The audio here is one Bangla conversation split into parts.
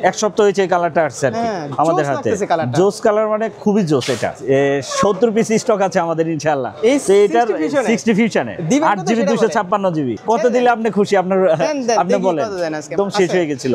এক সপ্তাহ হয়েছে এই কালারটা আসছে আর কি আমাদের হাতে। জোস কালার মানে খুবই জোস। এটা 70 পিস স্টক আছে আমাদের ইনশাআল্লাহ। এটার 60 ফিউশনে 8GB 256GB কত দিলে আপনি খুশি? আপনি বলেন। একদম শেষ হয়ে গেছিল,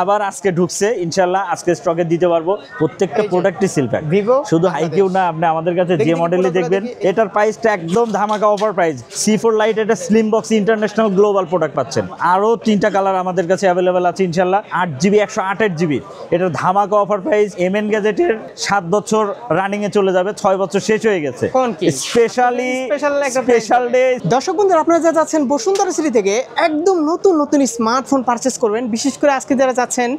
আবার আজকে ঢুকছে ইনশাআল্লাহ। আজকে স্টকে দিতে পারবো প্রত্যেকটা প্রোডাক্টই সিল প্যাক। শুধু হাইকিউ না, আপনি আমাদের কাছে যে মডেলই দেখবেন এটার প্রাইসটা একদম ধামাকা অফার প্রাইস। C4 লাইট এটা slim box international global product পাচ্ছেন। আরো 3টা কালার আমাদের কাছে অ্যাভেলেবেল আছে ইনশাআল্লাহ। 8GB 128GB এটার ধামাকা অফার প্রাইস। MN গ্যাজেটের 7 বছর রানিং এ চলে যাবে, 6 বছর শেষ হয়ে গেছে। Special day. দর্শক বন্ধুরা, আপনারা যারা যাচ্ছেন বসুন্ধরা সিটি থেকে একদম নতুন স্মার্টফোন পারচেজ করবেন, বিশেষ করে আজকে যারা যাচ্ছেন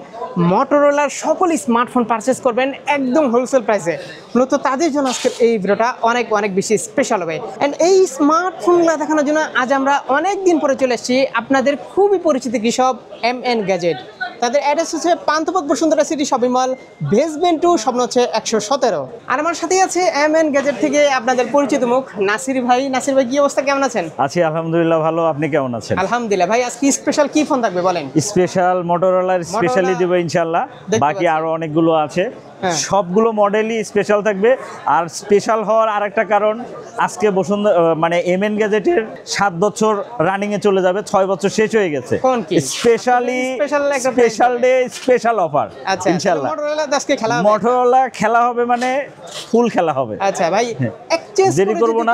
মটোরোলার সকল স্মার্টফোন পারচেজ করবেন একদম হোলসেল প্রাইসে, মূলত তাদের জন্য আজকের এই ভিডিওটা অনেক বেশি স্পেশাল হবে। অ্যান্ড এই স্মার্টফোনগুলো দেখানোর জন্য আজ আমরা অনেক দিন পরে চলে এসেছি আপনাদের খুবই পরিচিত কৃষক MN গ্যাজেট। তাদের অ্যাড্রেস হচ্ছে Panthapath Bashundhara city shopping mall, basement 2, স্বপ্ন হচ্ছে 117। আর আমার সাথেই আছে MN গ্যাজেট থেকে আপনাদের পরিচিত মুখ নাসির ভাই। নাসির ভাই, কি অবস্থা, কেমন আছেন? আছি আলহামদুলিল্লাহ ভালো, আপনি কেমন আছেন? আলহামদুলিল্লাহ। ভাই আজকে স্পেশাল কি ফোন থাকবে বলেন? স্পেশাল মোটরোলার স্পেশালি দিব ইনশাআল্লাহ। বাকি আরো অনেকগুলো আছে, সবগুলো মডেলই স্পেশাল থাকবে। আর স্পেশাল হওয়ার আরেকটা কারণ, আজকে বসুন্ধরা মানে MN গ্যাজেটের 7 বছর রানিং এ চলে যাবে, 6 বছর শেষ হয়ে গেছে। স্পেশাল ডে স্পেশাল অফার ইনশাআল্লাহ। মোটরোলা খেলা হবে মানে ফুল খেলা হবে। আচ্ছা ভাই, দেরি করব না।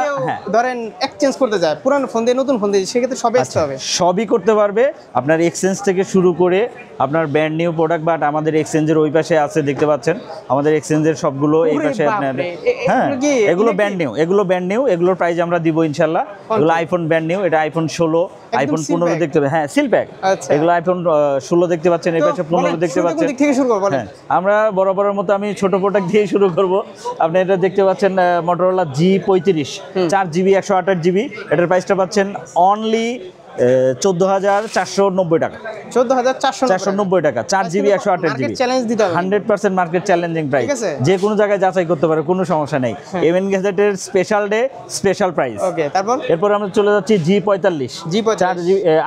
ধরেন এক্সচেঞ্জ করতে যায়, পুরানো ফোন দিয়ে নতুন ফোন দিয়ে, সেক্ষেত্রে সবই আসতে হবে। সবই করতে পারবে, আপনার এক্সচেঞ্জ থেকে শুরু করে আপনার ব্র্যান্ড নিউ প্রোডাক্ট। বাট আমাদের এক্সচেঞ্জের ওই পাশে আছে, দেখতে পাচ্ছেন আমাদের এক্সচেঞ্জের সবগুলো এই পাশে আপনাদের। হ্যাঁ, এগুলো ব্র্যান্ড নিউ, এগুলোর প্রাইস আমরা দিব ইনশাআল্লাহ। এগুলো আইফোন ব্র্যান্ড নিউ, এটা আইফোন 16, আইফোন 15 দেখতে পাবেন। হ্যাঁ, সিল প্যাক। এগুলো আইফোন 16 দেখতে পাচ্ছেন, এই পাশে 15 দেখতে পাচ্ছেন। হ্যাঁ, আমরা বরাবরের মতো আমি ছোট প্রোডাক্ট দিয়ে শুরু করব। আপনি এটা দেখতে পাচ্ছেন মোটরোলা G35 4GB 128GB, এটার প্রাইসটা পাচ্ছেন অনলি 14,490 টাকা। 14,490 টাকা, 4GB 128GB। 100% market challenging price, যে কোনো জায়গায় যাচাই করতে পারে, কোনো সমস্যা নেই। MN গ্যাজেটের স্পেশাল ডে স্পেশাল প্রাইস। এরপর আমরা চলে যাচ্ছি G45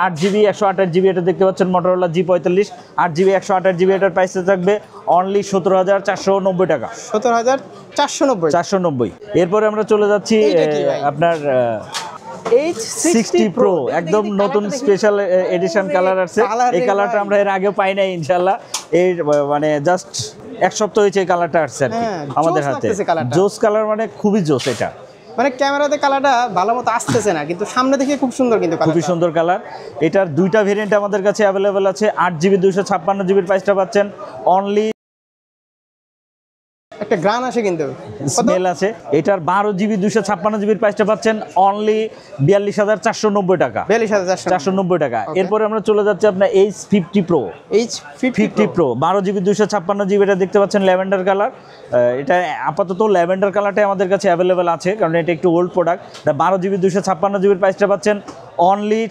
8GB 128GB, এটা দেখতে পাচ্ছেন মোটরোলা G45 8GB 128GB, এটার প্রাইসটা থাকবে অনলি 17,490 টাকা। 17,490। এরপরে আমরা চলে যাচ্ছি আপনার H60 Pro, একদম নতুন স্পেশাল এডিশন কালার আছে। এই কালারটা আমরা এর আগে পাই নাই ইনশাআল্লাহ। এই মানে জাস্ট এক সপ্তাহ হয়েছে এই কালারটা আসছে আর কি আমাদের হাতে। জোস কালার মানে খুবই জোস। এটা মানে ক্যামেরাতে কালারটা ভালো মতো আসতেছে না, কিন্তু সামনে দেখে খুব সুন্দর, কিন্তু খুবই সুন্দর কালার। এটার দুইটা ভেরিয়েন্ট আমাদের কাছে অ্যাভেলেবেল আছে। 8GB 256GB প্রাইসটা পাচ্ছেন অনলি। একটা গ্রান আছে, কিন্তু স্মেল আছে। এটার 12GB 256GB প্রাইসটা পাচ্ছেন অনলি 42,490 টাকা। 42,490 টাকা। এরপরে আমরা চলে যাচ্ছি আপনার H50 Pro 12GB 256GB, এটা দেখতে পাচ্ছেন ল্যাভেন্ডার কালার। এটা আপাতত ল্যাভেন্ডার কালারটাই আমাদের কাছে অ্যাভেলেবেল আছে, কারণ এটা একটু ওল্ড প্রোডাক্ট। 12GB 256GB প্রাইসটা পাচ্ছেন অনলি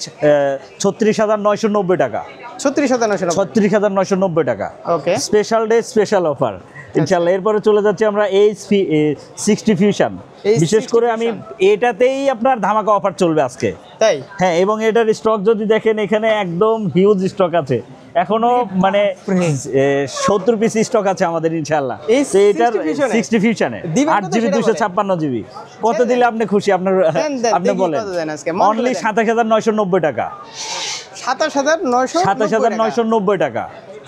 36,990 টাকা। 36,990 টাকা। স্পেশাল ডে স্পেশাল অফার ইনশাআল্লাহ। এরপরে চলে যাচ্ছে আমরা H60 ফিউশন। বিশেষ করে আমি এটাতেই আপনার ধামাকা অফার চলবে আজকে, তাই? হ্যাঁ, এবং এটার স্টক যদি দেখেন এখানে একদম হিউজ স্টক আছে, এখনো মানে 70 পিস স্টক আছে আমাদের ইনশাআল্লাহ। এটার 60 ফিউশনে 8GB 256GB কত দিলে আপনি খুশি? আপনি বলেন। অনলি 27,990 টাকা। 27,990 টাকা,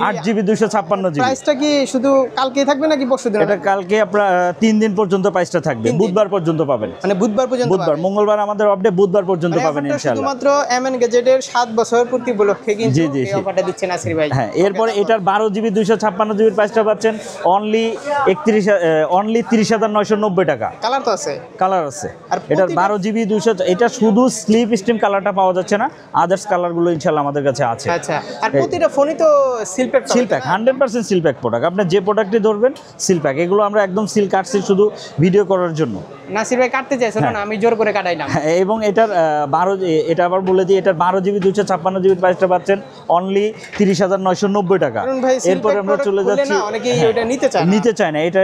8GB 256GB। প্রাইসটা কি শুধু কালকেই থাকবে নাকি পরশুদিন? এটা কালকে আপনার 3 দিন পর্যন্ত প্রাইসটা থাকবে, বুধবার পর্যন্ত পাবেন। মানে বুধবার পর্যন্ত, মঙ্গলবার আমাদের অফ ডে, বুধবার পর্যন্ত পাবেন ইনশাআল্লাহ। শুধুমাত্র MN গ্যাজেটের 7 বছর পূর্তি উপলক্ষে কিন্তু এই অফারটা দিচ্ছেন নাসির ভাই। হ্যাঁ, এরপর এটার 12GB 256GB প্রাইসটা পাচ্ছেন অনলি 30,990 টাকা। কালার তো আছে, কালার আছে। এটার 12GB 200, এটা শুধু স্লিপ স্টিম কালারটা পাওয়া যাচ্ছে না, আদার্স কালারগুলো ইনশাআল্লাহ আমাদের কাছে আছে। আচ্ছা, আর প্রতিটা ফোনই তো seal pack 100% seal pack product. আপনি যে প্রোডাক্টই ধরবেন সিল প্যাক। এগুলো আমরা একদম সিল কাটছি শুধু ভিডিও করার জন্য। নাসির ভাই কাটতে চাইছেন না, আমি জোর করে কাটাইলাম। এবং এটার এটা আবার বলে দিই, এটার 12GB 256GB প্রাইসটা পাচ্ছেন অনলি 30,990 টাকা। এরপরে আমরা চলে যাচ্ছি, অনেকেই ওটা নিতে চায় না, এটা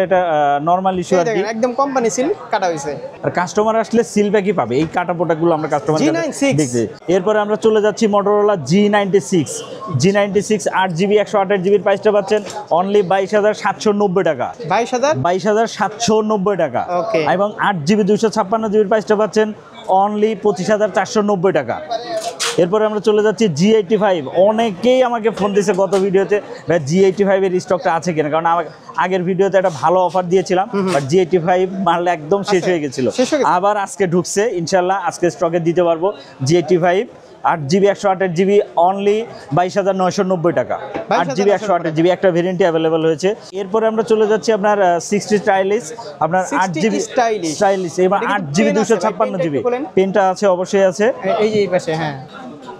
নরমাল ইস্যু আর কি, একদম কোম্পানি সিল কাটা হয়েছে। আর কাস্টমার আসলে সিল প্যাকই পাবে, এই কাটা প্রোডাক্টগুলো আমরা কাস্টমার দেখছি। এরপরে আমরা চলে যাচ্ছি মোটরোলা G96 8GB 128 জিবির প্রাইসটা পাচ্ছেন অনলি 22,790 টাকা। 22,790 টাকা। এবং 8GB 256 জিবির প্রাইসটা পাচ্ছেন অনলি 25,490 টাকা। এরপরে আমরা চলে যাচ্ছি G85। অনেকেই আমাকে ফোন দিয়েছে গত ভিডিওতে, ভাই G85 এর স্টকটা আছে কিনা, কারণ আগের ভিডিওতে একটা ভালো অফার দিয়েছিলাম, বাট G85 মারলে একদম শেষ হয়ে গেছিল। আবার আজকে ঢুকছে, ইনশাল্লাহ আজকে স্টকে দিতে পারবো G85 8GB 128GB অনলি 22,990 টাকা। 8GB 128GB একটা ভেরিয়েন্টে অ্যাভেলেবল হয়েছে। এরপরে আমরা চলে যাচ্ছি আপনার 60 স্টাইলিশ, আপনার 8GB স্টাইলিশ, এবার 8GB 256GB পেনটা আছে, অবশ্যই আছে এই যে এই পাশে। হ্যাঁ,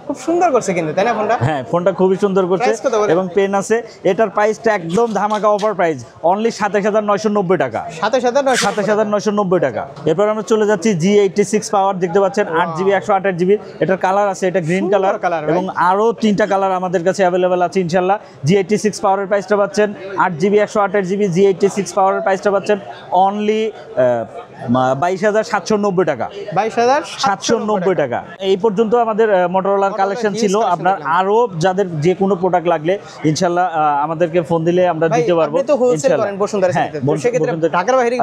খুব সুন্দর করছে কিন্তু, তাই না ফোনটা? হ্যাঁ, ফোনটা খুবই সুন্দর করছে এবং পেন আছে। এটার প্রাইসটা একদম ধামাকা অফার প্রাইস, অনলি 27,990 টাকা। 27,990 টাকা। এরপর আমরা চলে যাচ্ছি G86 পাওয়ার, দেখতে পাচ্ছেন 8GB 128GB। এটার কালার আছে, এটা গ্রিন কালার এবং আরো 3টা কালার আমাদের কাছে অ্যাভেলেবেল আছে ইনশাল্লাহ। G86 পাওয়ারের প্রাইসটা পাচ্ছেন 8GB 128GB G86 পাওয়ারের প্রাইসটা পাচ্ছেন অনলি 22,790 টাকা। 22,790 টাকা। এই পর্যন্ত আমাদের মোটরোলার কালেকশন ছিল। আপনার আরো যাদের যে কোনো প্রোডাক্ট লাগলে ইনশাল্লাহ আমাদেরকে ফোন দিলে আমরা দিতে পারবো।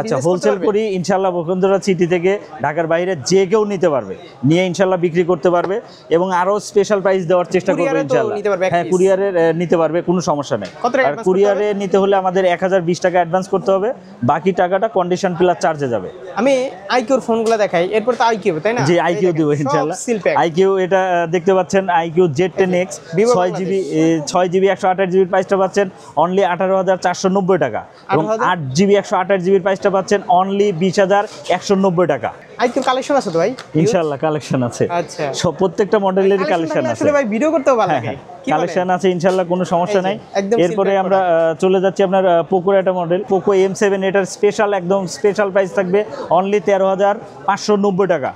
আচ্ছা, হোলসেল করি ইনশাল্লাহ। বসুন্ধরা সিটি থেকে ঢাকার বাইরে যে কেউ নিতে পারবে, নিয়ে ইনশাল্লাহ বিক্রি করতে পারবে এবং আরো স্পেশাল প্রাইস দেওয়ার চেষ্টা করবো ইনশাল্লাহ। হ্যাঁ, কুরিয়ারে নিতে পারবে, কোনো সমস্যা নেই। আর কুরিয়ারে নিতে হলে আমাদের 1020 টাকা অ্যাডভান্স করতে হবে, বাকি টাকাটা কন্ডিশন প্লাস চার্জে যাবে। আমি আইকিউর ফোনগুলো দেখাই, এরপর তো আইকিউ, তাই না? জি, আইকিউ দিব ইনশাআল্লাহ। আইকিউ এটা দেখতে পাচ্ছেন আইকিউ Z10X 6GB 128GB প্রাইসটা পাচ্ছেন অনলি 18,490 টাকা এবং 8GB 128GB প্রাইসটা পাচ্ছেন অনলি 20,190 টাকা। আইকিউ কালেকশন আছে তো ভাই? ইনশাআল্লাহ কালেকশন আছে। আচ্ছা, সব প্রত্যেকটা মডেলেরই কালেকশন আছে। আসলে ভাই ভিডিও করতেও ভালো লাগে, কালেকশন আছে ইনশাআল্লাহ, কোনো সমস্যা নাই। এরপরে আমরা চলে যাচ্ছি আপনার পোকোর একটা মডেল, পোকো M7। এটার স্পেশাল, একদম স্পেশাল প্রাইস থাকবে অনলি 13,590 টাকা।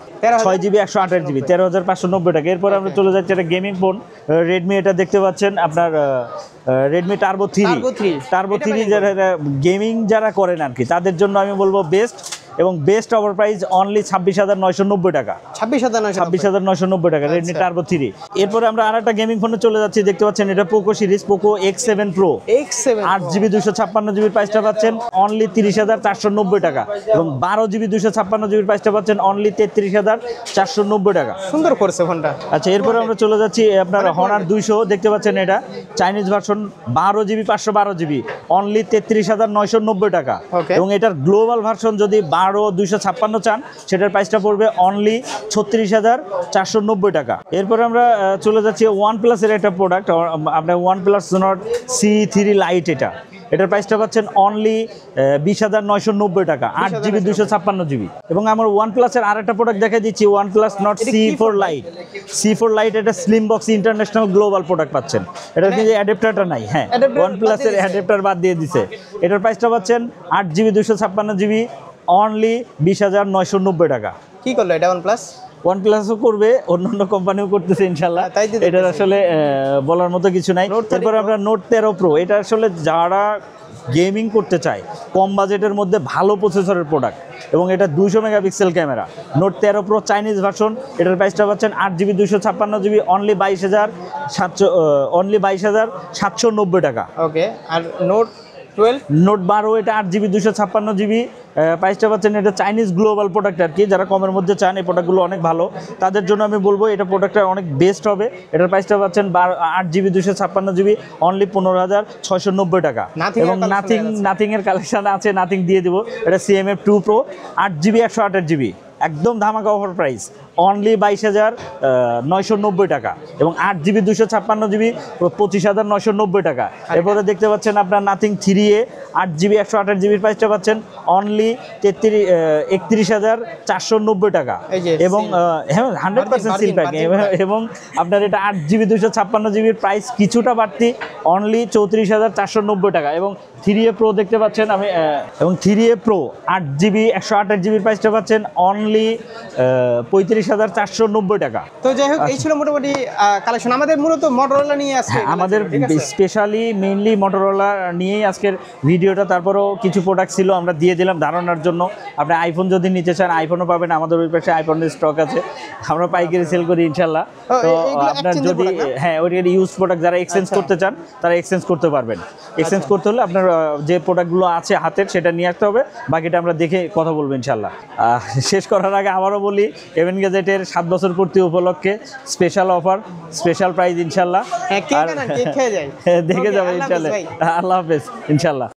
6GB 128GB 13,590 টাকা। এরপরে আমরা চলে যাচ্ছি একটা গেমিং ফোন, রেডমি। এটা দেখতে পাচ্ছেন আপনার রেডমি টার্বো 3 যারা গেমিং যারা করেন আর কি, তাদের জন্য আমি বলবো বেস্ট এবং বেস্ট অফার প্রাইস অনলি 26,990 টাকা। 26,990 টাকা রেডমি টার্বো 3। এরপরে আমরা আরেকটা গেমিং ফোনে চলে যাচ্ছি, দেখতে পাচ্ছেন এটা Poco series, Poco X7 Pro 8GB 256GB প্রাইসটা পাচ্ছেন অনলি 30,490 টাকা এবং 12GB 256GB প্রাইসটা পাচ্ছেন অনলি 33,490 টাকা। সুন্দর করছে ফোনটা। আচ্ছা, এরপরে আমরা চলে যাচ্ছি আপনার Honor 200, দেখতে পাচ্ছেন এটা Chinese version 12GB 512GB only 33,990 টাকা এবং এটার গ্লোবাল ভার্সন যদি 12/256 চান, সেটার প্রাইসটা পড়বে অনলি 36,490 টাকা। এরপরে আমরা চলে যাচ্ছি OnePlus-এর একটা প্রোডাক্ট, আপনার OnePlus Nord C3 Lite। এটার প্রাইসটা পাচ্ছেন অনলি 20,990 টাকা, 8GB 256GB। এবং আমার OnePlus-এর আরেকটা প্রোডাক্ট দেখাই দিচ্ছি, OnePlus Nord C4 Lite। এটা slim box international global product পাচ্ছেন। এটার কিন্তু অ্যাডাপ্টারটা নাই। হ্যাঁ, OnePlus-এর অ্যাডাপ্টার বাদ দিয়ে দিছে। এটার প্রাইসটা পাচ্ছেন 8GB 256GB অনলি 20,990 টাকা। কি করলো এটা OnePlus-ও করবে, অন্যান্য কোম্পানিও করতেছে ইনশাল্লাহ। এটার আসলে বলার মতো কিছু নাই। এরপর আমরা Note 13 Pro, এটা আসলে যারা গেমিং করতে চায়, কম বাজেটের মধ্যে ভালো প্রসেসরের প্রোডাক্ট এবং এটা 200 megapixel camera. Note 13 Pro Chinese version, এটার প্রাইসটা পাচ্ছেন 8GB 256GB অনলি 22,790 টাকা। ওকে, আর Note 12 এটা 8GB 256GB প্রাইসটা পাচ্ছেন। এটা চাইনিজ গ্লোবাল প্রোডাক্ট আর কি, যারা কমের মধ্যে চান এই প্রোডাক্টগুলো অনেক ভালো, তাদের জন্য আমি বলবো এটা প্রোডাক্টটা অনেক বেস্ট হবে। এটার প্রাইসটা পাচ্ছেন 8GB 256GB অনলি 15,690 টাকা। এবং নাথিং এর কালেকশন আছে, নাথিং দিয়ে দেবো। এটা CMF 2 Pro 8GB 128GB একদম ধামাকা অফার প্রাইস অনলি 22,990 টাকা এবং 8GB 256GB 25,990 টাকা। এরপরে দেখতে পাচ্ছেন আপনার নাথিং 3A 8GB 128GB প্রাইসটা পাচ্ছেন অনলি 31,490 টাকা এবং 100% সিল প্যাক। এবং আপনার এটা 8GB 256GB প্রাইস কিছুটা বাড়তি অনলি 34,490 টাকা। এবং 3A Pro দেখতে পাচ্ছেন আমি, এবং 3A Pro 8GB 128GB প্রাইসটা পাচ্ছেন অনলি 35,490 টাকা। তো যাই হোক, এই ছিল মোটামুটি কালেকশন। আমাদের মূলত মোটরোলা নিয়ে আসছে, আমাদের স্পেশালি মেইনলি মোটরোলা নিয়েই আজকের ভিডিও। ভিডিওটা, তারপরেও কিছু প্রোডাক্ট ছিল আমরা দিয়ে দিলাম ধারণার জন্য। আপনি আইফোন যদি নিতে চান আইফোনও পাবেন, আমাদের ওই পাশে আইফোনের স্টক আছে, আমরা পাইকারি সেল করি ইনশাল্লাহ। তো আপনার যদি হ্যাঁ ওইটার ইউজ প্রোডাক্ট যারা এক্সচেঞ্জ করতে চান তারা এক্সচেঞ্জ করতে পারবেন। এক্সচেঞ্জ করতে হলে আপনার যে প্রোডাক্টগুলো আছে হাতের সেটা নিয়ে আসতে হবে, বাকিটা আমরা দেখে কথা বলবো ইনশাল্লাহ। শেষ করার আগে আবারও বলি, এভেন গ্যাজেটের 7 বছর পূর্তি উপলক্ষে স্পেশাল অফার, স্পেশাল প্রাইস ইনশাল্লাহ। আর দেখে যাবে ইনশাল্লাহ। আল্লাহ হাফেজ ইনশাল্লাহ।